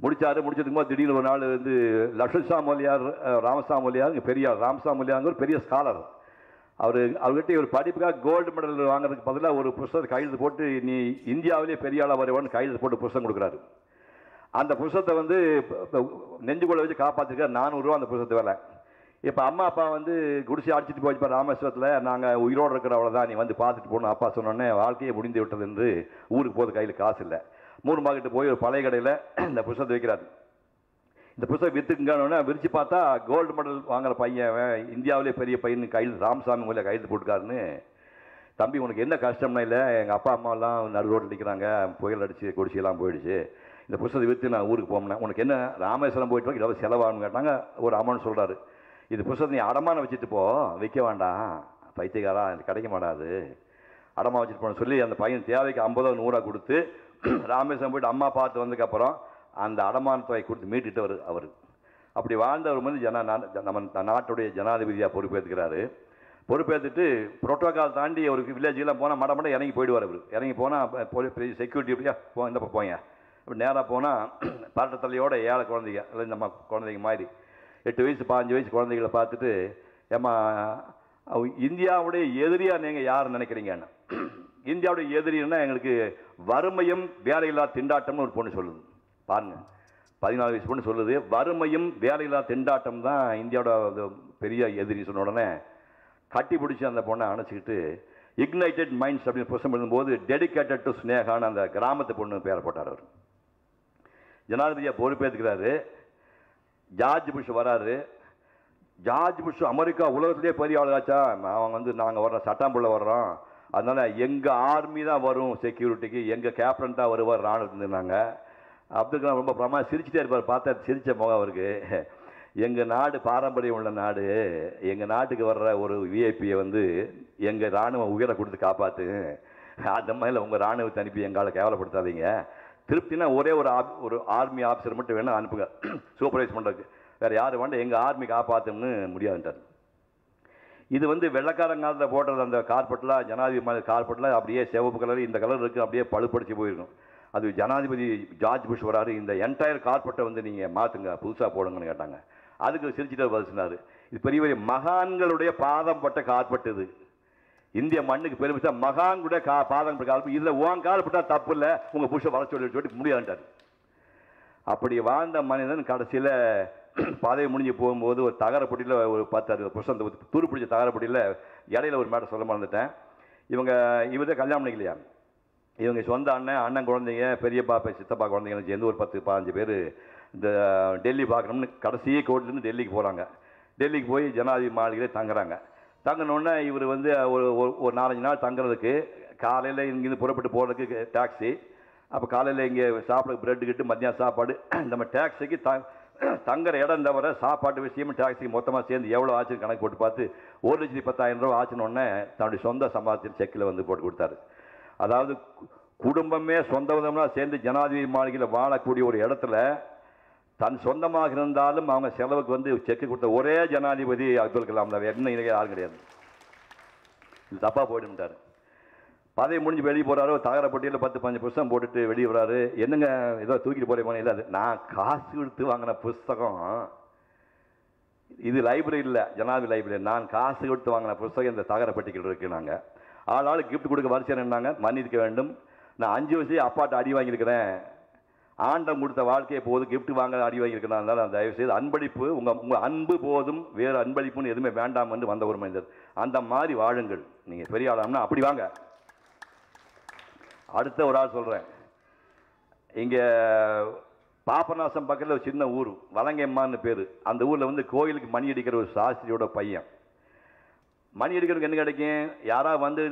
முடிச்சதுக்கு போது திடீர்னு ஒரு நாள் வந்து லட்சுசாமொழியார் ராமசாமொழியார் பெரியார் ராமசாமொழியார் பெரிய ஸ்காலர். அவர்கிட்ட ஒரு படிப்புக்காக கோல்டு மெடல் வாங்குறதுக்கு பதிலாக ஒரு புத்தகத்தை கையெழுத்து போட்டு நீ இந்தியாவிலே பெரிய ஆளாக வருவான்னு கையெழுத்து போட்டு புத்தகம் கொடுக்குறாரு. அந்த புத்தகத்தை வந்து நெஞ்சுக்குள்ள வச்சு காப்பாற்றிருக்காரு. 400 ரூபா அந்த புத்தகத்தை வேலை. இப்போ அம்மா அப்பா வந்து குடிச்சு அடிச்சுட்டு போயிப்பா ராமேஸ்வரத்தில், நாங்கள் உயிரோடு இருக்கிற அவ்வளோதான், நீ வந்து பார்த்துட்டு போகணும் அப்பா சொன்னோடனே வாழ்க்கையை முடிந்து விட்டது என்று ஊருக்கு போகிறது கையில் காசு இல்லை. 3 மார்க்கிட்டு போய் ஒரு பழைய கடையில் இந்த புத்தகத்தை வைக்கிறாரு. இந்த புத்தகம் விற்றுக்குங்கன்னு விரிச்சு பார்த்தா கோல்டு மெடல் வாங்குற பையன் இந்தியாவிலே பெரிய பையன் கையில் ராமசாமி மூலையில் கையில் போட்டுக்காருன்னு. தம்பி உனக்கு என்ன கஷ்டம்னா, இல்லை எங்கள் அப்பா அம்மாலாம் நடு ரோட்டில் நிற்கிறாங்க, புயல் அடிச்சு குடிசையெல்லாம் போயிடுச்சு, இந்த புத்தகத்தை விற்று நான் ஊருக்கு போனேன், உனக்கு என்ன ராமேஸ்வரம் போயிட்டு ஏதாவது செலவாகணும்னு கேட்டாங்க. ஒரு அமௌண்ட் சொல்கிறாரு. இது புத்தகத்தை நீ அடமான வச்சுட்டு போ, விற்க வேண்டாம், பைத்தியக்காரா எனக்கு கிடைக்க மாட்டாது, அடமா வச்சுட்டு போன சொல்லி அந்த பையன் தேவைக்கு 50 100 கொடுத்து ராமேஸ்வரம் போயிட்டு அம்மா பார்த்து வந்ததுக்கப்புறம் அந்த அடமான தொகை கொடுத்து மீட்டுட்டு அவர் அப்படி வாழ்ந்தவர் வந்து நம்ம நாட்டுடைய ஜனாதிபதியாக பொறுப்பேற்றுக்கிறாரு. பொறுப்பேற்றுட்டு புரோட்டோக்கால் தாண்டி ஒரு வில்லேஜெலாம் போனால் மட இறங்கி போயிடுவார். அவர் இறங்கி போனால் பெரிய செக்யூரிட்டி அப்படியா இந்த போங்க அப்படி நேராக போனால் பரட்டத்தலையோட 7 குழந்தைங்க இல்லை இந்த குழந்தைங்க மாதிரி 8 வயசு 15 வயசு குழந்தைகளை பார்த்துட்டு, ஏம்மா இந்தியாவுடைய எதிரியாக நீங்கள் யார் நினைக்கிறீங்கன்னு. இந்தியாவுடைய எதிரின்னா எங்களுக்கு வறுமையும் வேலையில்லா திண்டாட்டம்னு ஒரு பொண்ணு சொல்லுது. பாருங்க, 14 வயசு பொண்ணு சொல்லுது வறுமையும் வேலையில்லா திண்டாட்டம் தான் இந்தியாவோட பெரிய எதிரி. சொன்ன உடனே கட்டி பிடிச்சி அந்த பொண்ணை அணைச்சிக்கிட்டு இக்னைட்டட் மைண்ட்ஸ் அப்படின்னு புத்தகம் எழுதும்போது டெடிகேட்டட் டு ஸ்னேகான்னு அந்த கிராமத்து பொண்ணு பேரை போட்டார். அவர் ஜனாதிபதியாக பொறுப்பேற்றுக்கிறாரு. ஜார்ஜ் புஷ் வராரு. ஜார்ஜ் புஷ் அமெரிக்கா உலகத்திலே பெரிய ஆளுதாச்சா, அவன் வந்து நாங்கள் வர்றோம் சட்டாம்புள்ள வர்றோம், அதனால் எங்கள் ஆர்மி தான் வரும் செக்யூரிட்டிக்கு, எங்கள் கேப்டன் தான் வருவார் ராணுவத்துனாங்க. அப்துல் கலாம் ரொம்ப பிரமா சிரிச்சுட்டே இருப்பார். பார்த்தா சிரிச்ச முகம் அவருக்கு. எங்கள் நாடு பாரம்பரியம் உள்ள நாடு, எங்கள் நாட்டுக்கு வர்ற ஒரு விஐபியை வந்து எங்கள் இராணுவ உயிரை கொடுத்து காப்பாற்று, அந்த மாதிரில உங்கள் இராணுவத்தை அனுப்பி எங்கால கேவலப்படுத்தாதீங்க, திருப்தினா ஒரே ஒரு ஆர்மி ஆஃபீஸர் மட்டும் வேணால் அனுப்புங்க சூப்பர்வைஸ் பண்ணுறதுக்கு, வேறு யார் வேண்டாம், எங்கள் ஆர்மி காப்பாற்றுன்னு முடியாதுன்றார். இது வந்து வெள்ளக்காரங்காலத்தில் போடுறது அந்த கார்பெட்லாம் ஜனாதிபதி மாதிரி கார்பெட்லாம் அப்படியே சிவப்பு கலர் இந்த கலர் இருக்குது, அப்படியே பழுப்படிச்சு போயிருக்கும். அது ஜனாதிபதி ஜார்ஜ் புஷ் வராரு, இந்த என்டையர் கார்பெட்டை வந்து நீங்கள் மாற்றுங்க புதுசாக போடுங்கன்னு கேட்டாங்க. அதுக்கு சிரிச்சுட்டு பதில் சொன்னார், இது பெரிய பெரிய மகான்களுடைய பாதம் பட்ட கார்பெட், இது இந்திய மண்ணுக்கு பெருமிச்சா மகான் கூட பாதம் கால் இதில் உன் கால் பட்டா தப்பு இல்லை உங்கள் புருஷ வர சொல்லிட்டு முடியாதுட்டார். அப்படி வாழ்ந்த மனிதன் கடைசியில் பதவி முடிஞ்சு போகும்போது ஒரு தகரப்பட்டியில் ஒரு 10-60% துருப்பிடிச்ச தகரப்பட்டியில் இடையில ஒரு மேட்டர் சொல்ல மறந்துட்டேன். இவர்தான் கல்யாணம் பண்ணிக்கலையா, இவங்க சொந்த அண்ணன் குழந்தைங்க, பெரியப்பா சித்தப்பா குழந்தைங்க சேர்ந்து ஒரு 10-15 பேர் இந்த டெல்லி பார்க்கணும்னு கடைசி கோர்ட்லேருந்து டெல்லிக்கு போகிறாங்க. டெல்லிக்கு போய் ஜனாதிபதி மாளிகையில் தங்குறாங்க. தங்கினோடனே இவர் ஒரு 4-5 நாள் தங்குறதுக்கு காலையில் இங்கேருந்து புறப்பட்டு போகிறதுக்கு டாக்ஸி, அப்போ காலையில் இங்கே சாப்பிட பிரெட்டு கிட்டு மத்தியானம் சாப்பாடு, நம்ம டாக்ஸிக்கு தங்குற இடம் தவிர சாப்பாட்டு விஷயமும் டாக்ஸிக்கு மொத்தமாக சேர்ந்து எவ்வளோ ஆச்சுன்னு கணக்கு போட்டு பார்த்து 1,10,000 ரூபா ஆச்சுன்னொடனே தன்னுடைய சொந்த சம்பாத்தியம் செக்கில் போட்டு கொடுத்தாரு. அதாவது குடும்பமே சொந்த விதமாக சேர்ந்து ஜனாதிபதி மாளிகையில் வாழக்கூடிய ஒரு இடத்துல தன் சொந்தமாக இருந்தாலும் அவங்க செலவுக்கு செக்கு கொடுத்த ஒரே ஜனாதிபதி அப்துல் கலாம் தான். என்ன யாரும் கிடையாது. இது தப்பாக போயிடுட்டார். பதவி முடிஞ்சு வெளியே போகிறாரு, தகரப்பட்டியில் 10-15% போட்டுட்டு வெளியே வராரு. என்னங்க ஏதோ தூக்கிட்டு போகிறேன் இல்லை, அது நான் காசு கொடுத்து வாங்கின புஸ்தகம், இது லைப்ரரி இல்லை ஜனாதிபதி லைப்ரரி, நான் காசு கொடுத்து வாங்கின புஸ்தகம் இந்த தகரப்பட்டிகள் இருக்கு. நாங்கள் ஆளாளுக்கு கிஃப்ட் கொடுக்க வரிசை என்னன்னாங்க, மன்னிக்க வேண்டும், நான் 5 வருஷம் அப்பாட்ட அடி வாங்கியிருக்கிறேன், ஆண்டம் கொடுத்த வாழ்க்கையை போது கிஃப்ட் வாங்க அடி வாங்கியிருக்கிறேன், அதனால் தயவுசெய்து அன்பளிப்பு உங்கள் அன்பு போதும், வேறு அன்பளிப்புன்னு எதுவுமே வேண்டாம் என்று வந்த ஒரு மனிதர். அந்த மாதிரி வாழுங்கள், நீங்கள் பெரிய ஆளாம்னா அப்படி வாங்க. அடுத்த ஒரு ஆள் சொல்கிறேன், இங்கே பாபநாசம் பக்கத்தில் ஒரு சின்ன ஊர் வலங்கையம்மான்னு பேர். அந்த ஊரில் கோயிலுக்கு மணி அடிக்கிற ஒரு சாஸ்திரியோட பையன். மணி அடிக்கிறதுக்கு என்ன கிடைக்கும், யாராவது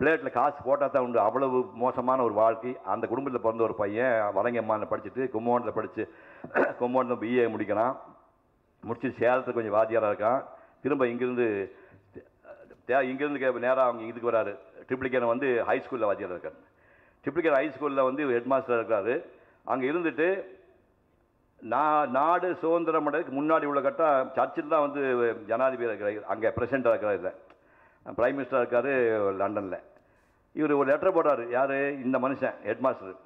பிளேட்டில் காசு போட்டால் தான் உண்டு. அவ்வளவு மோசமான ஒரு வாழ்க்கை. அந்த குடும்பத்தில் பிறந்த ஒரு பையன் வலங்கையம்மாவில் படிச்சுட்டு கும்பகோணத்தில் படித்து கும்பகோணத்தில் BA முடிக்கிறான். முடிச்சு சேலத்தில் கொஞ்சம் வாத்தியாராக இருக்கான். திரும்ப இங்கேருந்து நேராக அவங்க இதுக்கு வராரு. ட்ரிப்ளிகேன் ஹைஸ்கூலில் வாத்தியாராக இருக்கார். ட்ரிப்ளிகேன் ஹைஸ்கூலில் ஹெட் மாஸ்டராக இருக்காரு. அங்கே இருந்துட்டு நாடு சுதந்திரம் அடைறதுக்கு முன்னாடி உள்ள கட்டம் சர்ச்சில் தான் ஜனாதிபதியாக இருக்கிறார். அங்கே பிரசிடெண்ட்டாக இருக்கிறார், இல்லை பிரைம் மினிஸ்டராக இருக்கார் லண்டனில். இவர் ஒரு லெட்டர் போடுறாரு. யார் இந்த மனுஷன், ஹெட் மாஸ்டர்,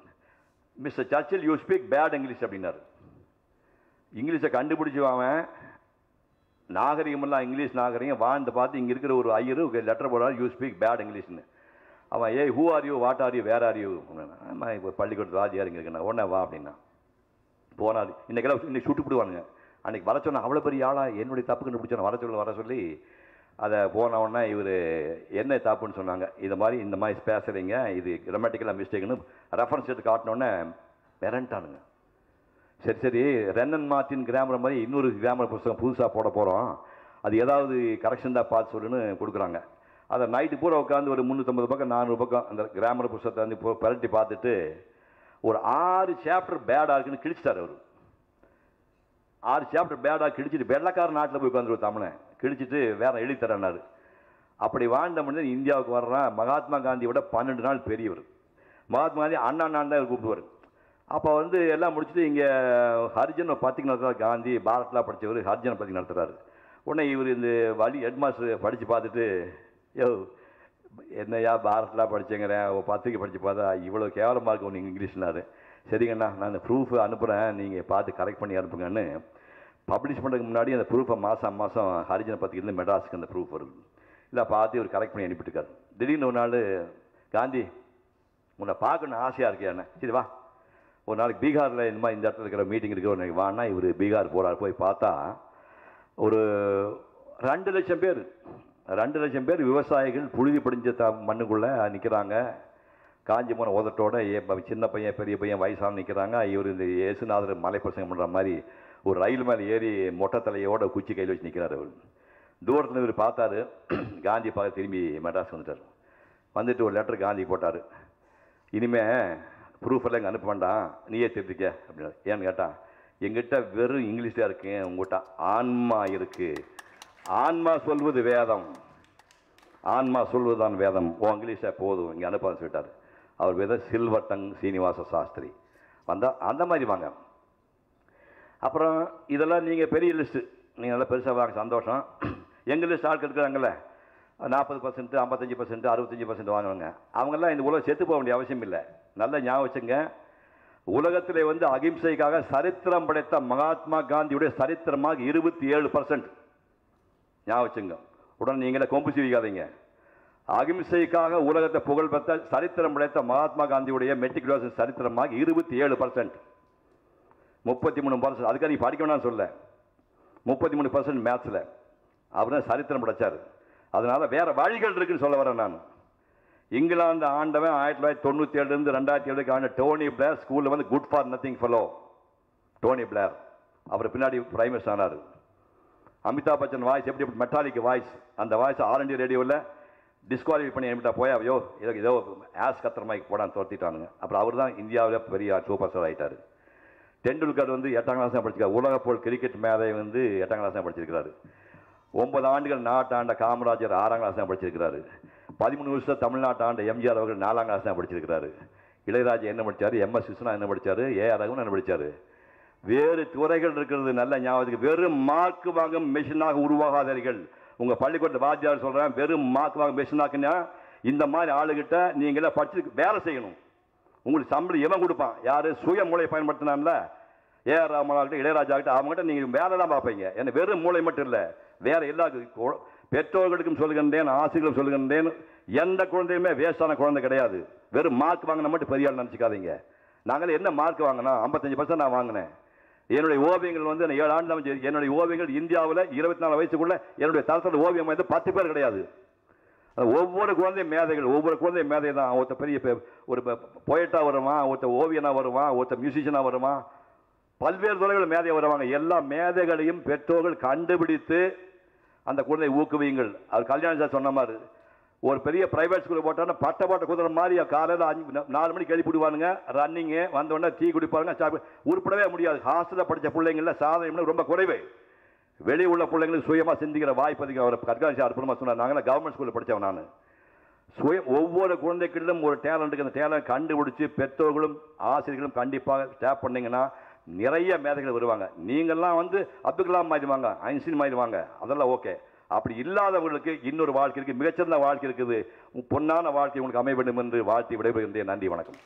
மிஸ்டர் சர்ச்சில் யூ ஸ்பீக் பேட் இங்கிலீஷ் அப்படின்னாரு. இங்கிலீஷை கண்டுபிடிச்சி அவன் நாகரிகமெல்லாம் இங்கிலீஷ் நாகரிகம் வாழ்ந்து பார்த்து இங்கே இருக்கிற ஒரு ஐயரு லெட்டர் போடுறாரு, யூ ஸ்பீக் பேட் இங்கிலீஷ்னு. அவன் who are you, what are you, where are you, இப்போ பள்ளிக்கூடத்து வாத்தியார் இங்கே இருக்கேன், உடனே வா அப்படின்னா போனார். இன்னைக்கு சுட்டு விடுவானுங்க. அன்றைக்கி வர சொன்னால் அவ்வளோ பெரிய ஆளாக என்னுடைய தப்பு கண்டுபிடிச்சோன்னு வர சொல்லி அதை போனவுடனே இவர் என்ன தப்புன்னு சொன்னாங்க. இந்த மாதிரி பேசுகிறீங்க, இது கிராமட்டிக்கலாக மிஸ்டேக்குன்னு ரெஃபரன்ஸ் எடுத்து காட்டினோடனே மிரண்டானுங்க. சரி ரென்னன் மார்ட்டின் கிராமர் மாதிரி இன்னொரு கிராமர் புத்தகம் புதுசாக போட போகிறோம், அது ஏதாவது கரெக்ஷன் தான் பார்த்து சொல்லுன்னு கொடுக்குறாங்க. அதை நைட்டு பூரா உட்காந்து ஒரு 350 பக்கம் 400 பக்கம் அந்த கிராமர் புத்தகத்தை பரட்டி பார்த்துட்டு ஒரு 6 சாப்டர் பேடாக இருக்குன்னு கிழிச்சிட்டார். அவர் 6 சாப்டர் பேடாக கிழிச்சிட்டு வெள்ளக்கார நாட்டில் போய் உட்காந்துருவோம் தமிழன் கிழிச்சிட்டு வேற எழுதித்தரனார். அப்படி வாழ்ந்த மனிதன் இந்தியாவுக்கு வர்றான். மகாத்மா காந்தியோட 12 நாள் பெரியவர். மகாத்மா காந்தி அண்ணா தான் கூப்பிடுவார். அப்போ எல்லாம் முடிச்சுட்டு இங்கே ஹரிஜன் பத்திரிக்கை நடத்துகிறார். காந்தி பாரத்லாம் படித்தவர் ஹரிஜன் பத்திரிக்கை நடத்துகிறாரு. உடனே இவர் இந்த ஹெட் மாஸ்டர் படித்து பார்த்துட்டு, என்னையா பாரத்லாம் படித்தேங்கிறேன், பத்திரிக்கை படித்து பார்த்தா இவ்வளோ கேவலமாக இருக்கும் நீங்கள் இங்கிலீஷ்னாரு. சரிங்கண்ணா, நான் இந்த ப்ரூஃப் அனுப்புகிறேன், நீங்கள் பார்த்து கரெக்ட் பண்ணி அனுப்புங்கன்னு பப்ளிஷ் பண்ணுறதுக்கு முன்னாடி அந்த ப்ரூஃபை மாதம் ஹரிஜன பத்திரிக்கையிலேருந்து மெட்ராஸுக்கு அந்த ப்ரூஃப் வருது. இல்லை பார்த்து இவர் கரெக்ட் பண்ணி அனுப்பிட்டுருக்காரு. திடீர்னு ஒரு நாள், காந்தி உன்னை பார்க்கணும் ஆசையாக இருக்கியாண்ணே, சரி வா ஒரு நாளைக்கு பீகாரில் இந்த இடத்துல இருக்கிற மீட்டிங் இருக்குது ஒரு வான்னா இவர் பீகார் போகிறார். போய் பார்த்தா ஒரு 2 லட்சம் பேர் விவசாயிகள் புழுதி படிஞ்ச மண்ணுக்குள்ளே நிற்கிறாங்க. காஞ்சி போன உதட்டோட சின்ன பையன் பெரிய பையன் வயசான நிற்கிறாங்க. இவர் இந்த இயேசுநாதர் மலை பிரசங்கம் பண்ணுற மாதிரி ஒரு ரயில் மேலே ஏறி மொட்டை தலையோட குச்சி கையில் வச்சு நிற்கிறார். அவர் தூரத்தில் இவர் பார்த்தாரு. காந்தி பார்க்க திரும்பி மெட்ராஸ் வந்துட்டார். வந்துட்டு ஒரு லெட்டர் காந்தி போட்டார். இனிமேல் ப்ரூஃப் எல்லாம் இங்கே அனுப்ப வேண்டாம், நீயே தெரிஞ்சுக்க அப்படின்னா. ஏன்னு கேட்டால், எங்கிட்ட வெறும் இங்கிலீஷாக இருக்கு, உங்கள்கிட்ட ஆன்மா இருக்குது, ஆன்மா சொல்வது வேதம், ஆன்மா சொல்வதுதான் வேதம், ஓ இங்கிலீஷாக போதும் இங்கே அனுப்பான்னு சொல்லிட்டார். அவர் பேர் சில்வட்டன் சீனிவாச சாஸ்திரி. வந்தால் அந்த மாதிரி வாங்க. அப்புறம் இதெல்லாம் நீங்கள் பெரிய லிஸ்ட்டு, நீங்கள் நல்லா பெருசாக வாங்க, சந்தோஷம். எங்கள் லிஸ்ட் ஆட்கள் இருக்கிறாங்கல்ல, 40%, 55%, 65% வாங்குவாங்க. அவங்கெல்லாம் இந்த உலகம் செத்து போக வேண்டிய அவசியம் இல்லை. நல்லா ஞாபகம் வச்சுங்க, உலகத்தில் அகிம்சைக்காக சரித்திரம் படைத்த மகாத்மா காந்தியுடைய சரித்திரமாக 27%. ஞாபகம் வச்சுங்க. உடனே நீங்களே கொம்பு சிவிக்காதீங்க. அகிம்சைக்காக உலகத்தை புகழ்பெற்ற சரித்திரம் படைத்த மகாத்மா காந்தியுடைய மெட்ரிகுலேஷன் சரித்திரமாக 27%, 33%. அதுக்காக நீ படிக்க வேணாம்னு சொல்ல, 33% மேத்ஸில் அவர் தான் சரித்திரம் படைச்சார். அதனால வேற வழிகள் இருக்குன்னு சொல்ல வரேன் நான். இங்கிலாந்து ஆண்டவன் 1997 2007 ஆண்ட டோனி பிளேர் ஸ்கூலில் வந்து good for nothing fellow. Tony Blair அவர் பின்னாடி பிரைம் மினிஸ்டர் ஆனார். அமிதாப் பச்சன் வாய்ஸ் எப்படி மெட்டாலிக் வாய்ஸ், அந்த வாய்ஸ் ஆல் இண்டியா ரேடியோவில் டிஸ்குவாலிஃபை பண்ணி என்கிட்ட போய் ஐயோ ஏதோ ஆஸ் கத்திர மைக் போடான்னு துரத்திட்டானுங்க. அப்புறம் அவர் தான் இந்தியாவில் பெரிய சூப்பர் ஸ்டார் ஆகிட்டார். டெண்டுல்கர் வந்து 8ஆம் கிளாஸ் தான் படிச்சிருக்காரு. உலகப்போல் கிரிக்கெட் மேதை வந்து 8ஆம் கிளாஸ் தான் படிச்சிருக்கிறாரு. 9 ஆண்டுகள் நாட்டாண்ட காமராஜர் 6ஆம் கிளாஸ் தான் படிச்சிருக்கிறாரு. 13 வருஷம் தமிழ்நாட்டு ஆண்ட எம்ஜிஆர் அவர்கள் 4ஆம் கிளாஸ் தான் படிச்சிருக்கிறாரு. இளையராஜா என்ன படித்தார், எம்எஸ் விஸ்வநாதன் என்ன படித்தார், ஏஆர் ரகுமான் என்ன படித்தார். வேறு துறைகள் இருக்கிறது நல்ல ஞாபகத்துக்கு. வெறும் மார்க் வாங்கும் மெஷினாக உருவாகாதீர்கள். உங்கள் பள்ளிக்கூடத்தில் வாத்தியார் சொல்கிறேன், வெறும் மார்க் வாங்க மெஷினாக்குன்னா இந்த மாதிரி ஆளுகிட்ட நீங்களே படிச்சு வேலை செய்யணும். உங்களுக்கு சம்பளம் எவன் கொடுப்பான்? யார் சுய மூளை பயன்படுத்தினான்ல, ஏஆர் ரகுமான் இளையராஜா கிட்ட, அவங்ககிட்ட நீங்கள் வேலை தான் பார்ப்பீங்க. ஏன்னா வெறும் மூளை மட்டும் இல்லை, வேற எல்லா பெற்றோர்களுக்கும் சொல்லுகின்றேன், ஆசிரியர்களும் சொல்லுகின்றேன், எந்த குழந்தையுமே வேஸ்டான குழந்தை கிடையாது. வெறும் மார்க் வாங்கின மட்டும் பெரிய ஆள் நினச்சிக்காதீங்க. நாங்களே என்ன மார்க் வாங்கினா 55% நான் வாங்கினேன். என்னுடைய ஓவியங்கள் வந்து 7 ஆண்டு என்னுடைய ஓவியங்கள் இந்தியாவில் 24 வயசுக்குள்ள என்னுடைய தரத்தில் ஓவியம் வந்து 10 பேர் கிடையாது. ஒவ்வொரு குழந்தையும் மேதைகள், ஒவ்வொரு குழந்தையும் மேதை தான். ஒருத்த பெரிய ஒரு பொயட்டாக வருவான், ஒருத்த ஓவியனாக வருவான், ஒருத்த மியூசிஷியனாக வருவான், பல்வேறு துறைகள் மேதையாக வருவாங்க. எல்லா மேதைகளையும் பெற்றோர்கள் கண்டுபிடித்து அந்த குழந்தையை ஊக்குவியுங்கள். அது கல்யாணம் சார் சொன்ன மாதிரி ஒரு பெரிய பிரைவேட் ஸ்கூலில் போட்டோன்னா பட்ட குதிரை மாதிரி காலையில் 4 மணிக்கு எழுப்பிடுவானுங்க, ரன்னிங்கு வந்தோடனே டீ குடிப்பாருங்க, உருப்படவே முடியாது. ஹாஸ்டலில் படித்த பிள்ளைங்கள சாதனை ரொம்ப குறைவு. வெளியே உள்ள பிள்ளைங்களுக்கு சுயமாக சிந்திக்கிற வாய்ப்பு அதிகம். அவர் கற்காட்சி அற்புதமாக சொன்னார். நாங்களாம் கவர்மெண்ட் ஸ்கூலில் படித்தவன் நான். ஒவ்வொரு குழந்தைகளிலும் ஒரு டேலண்ட்டுக்கு அந்த டேலண்ட் கண்டுபிடிச்சி பெற்றோர்களும் ஆசிரியர்களும் கண்டிப்பாக ஸ்டாப் பண்ணிங்கன்னா நிறைய மேதைகள் வருவாங்க. நீங்கள்லாம் வந்து அப்துல் கலாம் மாதிரி வாங்க, ஐன்ஸ்டீன் மாதிரி வாங்க, அதெல்லாம் ஓகே. அப்படி இல்லாதவர்களுக்கு இன்னொரு வாழ்க்கை இருக்குது, மிகச்சிறந்த வாழ்க்கை இருக்குது. பொன்னான வாழ்க்கை உங்களுக்கு அமைய வேண்டும் என்று வாழ்த்தி விடைபெறுகின்றேன். நன்றி, வணக்கம்.